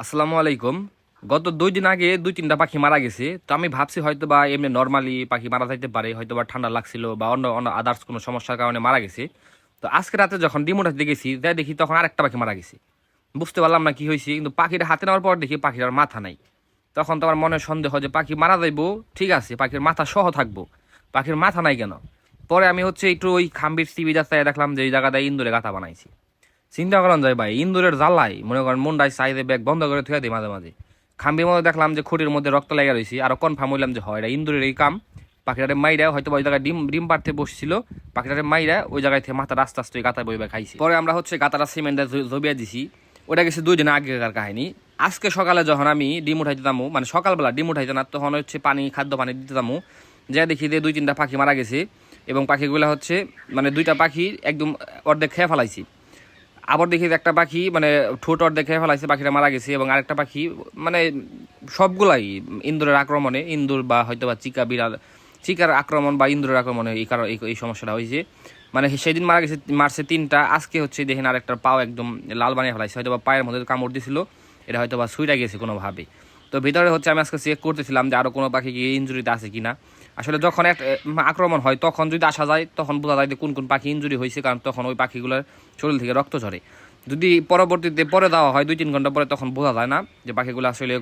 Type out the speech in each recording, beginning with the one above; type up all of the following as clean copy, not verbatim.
আসসালামু আলাইকুম। গত 2 দিন আগে 2-3টা পাখি মারা গেছে। তো আমি ভাবছি হয়তো বা এমনি নর্মালি পাখি মারা যাইতে পারে, হয়তো বা ঠান্ডা লাগছিল বা অন্য অন্য আদার্স কোনো সমস্যার কারণে মারা গেছে। তো আজকে রাতে যখন ডিম উঠাতে গেছি তাই দেখি তখন আরেকটা পাখি মারা গেছে। বুঝতে পারলাম না কি হয়েছে, কিন্তু পাখিটা হাতে নেওয়ার পর দেখি পাখিটার মাথা নাই। তখন তো আমার মনে সন্দেহ যে পাখি মারা যাইবো, ঠিক আছে, পাখির মাথা সহ থাকবো, পাখির মাথা নাই কেন? পরে আমি একটু ওই খাম্বির সিবি যাচাই দেখলাম যে এই জায়গাটায় ইন্দুরে গাথা বানাইছি। চিন্তা করেন যায় ভাই, ইন্দুরের জ্বালাই মনে করেন মুন্ডায় সাইডে ব্যাগ বন্ধ করে থুয়ে দিই মাঝে মাঝে। খাম্বির মধ্যে দেখলাম যে খুঁটির মধ্যে রক্ত লেগে রয়েছে, আরো কনফার্ম হইলাম যে হয় এটা ইন্দুরের এই কাম। পাখিটারে মাইরা হয়তো ওই জায়গায় ডিম ডিম পাড়তে বসছিল, পাখিটারে মাইরা ওই জায়গায় থেকে মাথা আস্তে আস্তে গাতা বইবে খাইছি। পরে আমরা গাতাটা সিমেন্টে জবিয়া দিছি। ওটা গেছে 2 দিন আগেকার কাহিনী। আজকে সকালে যখন আমি ডিম উঠাইতে যাবো, মানে সকালবেলা ডিম উঠাইতে না, তখন পানি খাদ্য পানি দিতে যাবো, যা দেখি যে 2-3টা পাখি মারা গেছে। এবং পাখিগুলো মানে 2টা পাখি একদম অর্ধেক খেয়ে ফেলাইছি। আবার দেখি যে একটা পাখি মানে ঠোঁট অর্ধেক খেয়ে ফেলাইছে, পাখিটা মারা গেছে। এবং আরেকটা পাখি মানে সবগুলাই ইন্দুরের আক্রমণে, ইন্দুর বা হয়তো বা চিকা বিড়াল, চিকার আক্রমণ বা ইন্দুরের আক্রমণে এই কারণ এই সমস্যাটা হয়েছে। মানে সেদিন মারা গেছে, মারছে 3টা, আজকে দেখেন আরেকটার পাও একদম লাল বানিয়ে ফেলাইছে, হয়তো বা পায়ের মধ্যে কামড় দিছিল, এটা হয়তো বা সুইটা গেছে কোনোভাবে। তো ভিতরে আমি আজকে চেক করতেছিলাম যে আরো কোনো পাখি কি ইঞ্জুরিতে আছে কিনা। আসলে যখন এক আক্রমণ হয় তখন যদি আসা যায় তখন বোঝা যায় যে কোন কোন পাখি ইঞ্জুরি হয়েছে, কারণ তখন ওই পাখিগুলোর শরীর থেকে রক্ত ঝরে। যদি পরবর্তীতে পরে দেওয়া হয় 2-3 ঘন্টা পরে, তখন বোঝা যায় না যে পাখিগুলো আসলে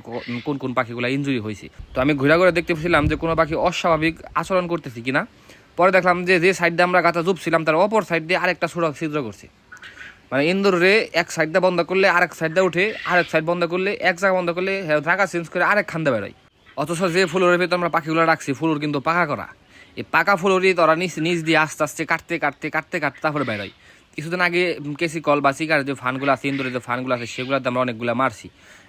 কোন কোন পাখিগুলো ইঞ্জুরি হয়েছে। তো আমি ঘুরে ঘুরে দেখতে পেয়েছিলাম যে কোনো পাখি অস্বাভাবিক আচরণ করতেছি কিনা। পরে দেখলাম যে যে সাইড দিয়ে আমরা গাছা জুপছিলাম তার অপর সাইড দিয়ে আরেকটা ছোট ছিদ্র করছে। মানে ইন্দুরে এক সাইড দিয়ে বন্ধ করলে আরেক সাইড দিয়ে উঠে, আরেক সাইড বন্ধ করলে এক জায়গা বন্ধ করলে জায়গা চেঞ্জ করে আরেক খান্দে বেরোয়। অথচ যে ফুলের ভেতর আমরা পাখিগুলো রাখছি, ফুলুর কিন্তু পাকা করা। এই পাকা ফুলুরই তোরা নিচ দিয়ে আস্তে আস্তে কাটতে কাটতে কাটতে কাটতে তারপরে বেরোয়। কিছুদিন আগে কেসি কল বা শিকার যে ফানগুলো আছে, ইন্দুরের যে ফানগুলো আছে, সেগুলোতে আমরা অনেকগুলো মারছি।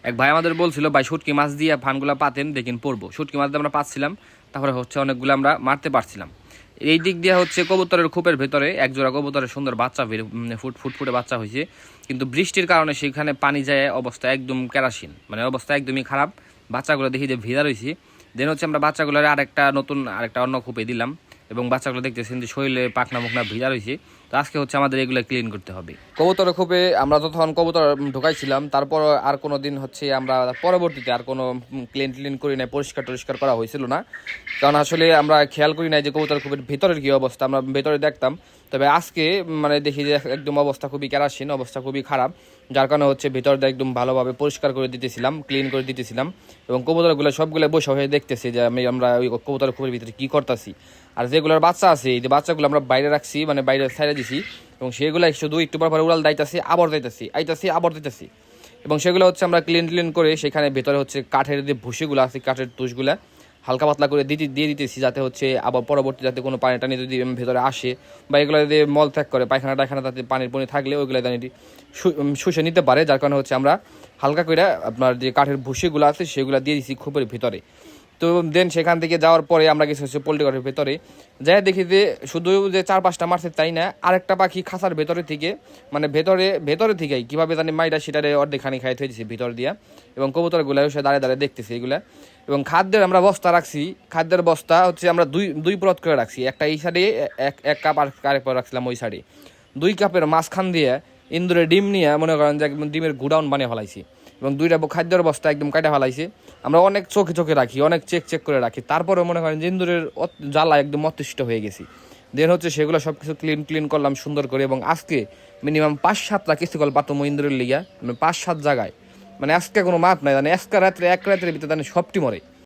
এক ভাই আমাদের বলছিল ভাই শুটকি মাছ দিয়ে ফানগুলো পাতেন দেখেন পড়বো। শুটকি মাছ দিয়ে আমরা পাচ্ছিলাম, তারপরে অনেকগুলো আমরা মারতে পারছিলাম। এই দিক দিয়ে কবুতরের খোপের ভেতরে একজোড়া কবুতরের সুন্দর বাচ্চা ফুটফুটে বাচ্চা হয়েছে। কিন্তু বৃষ্টির কারণে সেখানে পানি যায়, অবস্থা একদম কেরাসিন, মানে অবস্থা একদমই খারাপ। বাচ্চাগুলো দেখি যে ভিজা রয়েছে। দেন আমরা বাচ্চাগুলোর আরেকটা অন্য খোপে দিলাম। এবং বাচ্চাগুলো দেখতেছেন যে শরীরে পাখনা মুখনা ভিজা রয়েছে। তো আজকে আমাদের এগুলো ক্লিন করতে হবে। কবুতরের খোপে আমরা যখন কবুতর ঢোকাইছিলাম, তারপর আর কোনো দিন আমরা পরবর্তীতে আর কোনো ক্লিন করি নাই, পরিষ্কার টরিষ্কার করা হয়েছিল না। কারণ আসলে আমরা খেয়াল করি নাই যে কবুতর খোপের ভেতরের কি অবস্থা, আমরা ভেতরে দেখতাম। তবে আজকে মানে দেখি যে একদম অবস্থা খুবই কেরাসিন, অবস্থা খুবই খারাপ। যার কারণে ভেতরটা একদম ভালোভাবে পরিষ্কার করে দিতেছিলাম, ক্লিন করে দিতেছিলাম। এবং কবুতরগুলো সবগুলো বসে হয়ে দেখতেছি যে আমরা ওই কবুতর খোপের ভিতরে কী করতেছি। আর যেগুলোর বাচ্চা আছে, এই যে বাচ্চাগুলো আমরা বাইরে রাখছি, মানে বাইরে সাইডে দিছি। এবং সেগুলো শুধু একটু পর উড়াল দাইতাছি, আবার যাইতাছি, আইতাছি, আবার দিতেছি। এবং সেগুলো আমরা ক্লিন করে সেখানে ভেতরে কাঠের যে ভুসিগুলো আছে, কাঠের তুষগুলা হালকা পাতলা করে দিয়ে দিতেছি, যাতে আবার পরবর্তী যাতে কোনো পানি টানি যদি ভেতরে আসে বা এগুলো যদি মল ত্যাগ করে পায়খানা টায়খানা, তাতে পানির পানি থাকলে ওইগুলো শুষে নিতে পারে। যার কারণে আমরা হালকা করে আপনার যে কাঠের ভুসিগুলো আছে সেগুলো দিয়ে দিচ্ছি খোপের ভিতরে। তো দেন সেখান থেকে যাওয়ার পরে আমরা গেছি পোল্ট্রি ঘরের ভেতরে। যাই দেখি যে শুধু যে 4-5টা মারছে তাই না, আরেকটা পাখি খাঁচার ভেতরে থেকে, মানে ভেতরে থেকেই কীভাবে জানি মাইটা সেটারে অর্ধেকখানি খাই থয়েছে ভিতর দিয়া। এবং কবুতরগুলো দাঁড়িয়ে দেখতেছে এগুলা। এবং খাদ্যের আমরা বস্তা রাখছি, খাদ্যের বস্তা আমরা দুই পরত করে রাখছি, একটা এই সাইডে এক কাপ আর আরেক পর রাখছিলাম ওই সাইডে। 2 কাপের মাঝখান দিয়ে ইন্দুরের ডিম নিয়ে মনে করেন যে একদম ডিমের গুডাউন বানিয়ে ফেলাইছি। এবং 2টা খাদ্যের বস্তা একদম কাটা ফেলাইছি। আমরা অনেক চোখে রাখি, অনেক চেক করে রাখি, তারপরে মনে করেন যে ইন্দুরের জ্বালা একদম অতিষ্ঠ হয়ে গেছি। দেন সেগুলো সব কিছু ক্লিন করলাম সুন্দর করে। এবং আজকে মিনিমাম 5-7টা কিছু কল পাতম ইন্দুরের লিগা, মানে 5-7 জায়গায়। মানে আজকে কোনো মাপ নাই, মানে আজকে এক রাত্রের ভিতরে সবটি মরে।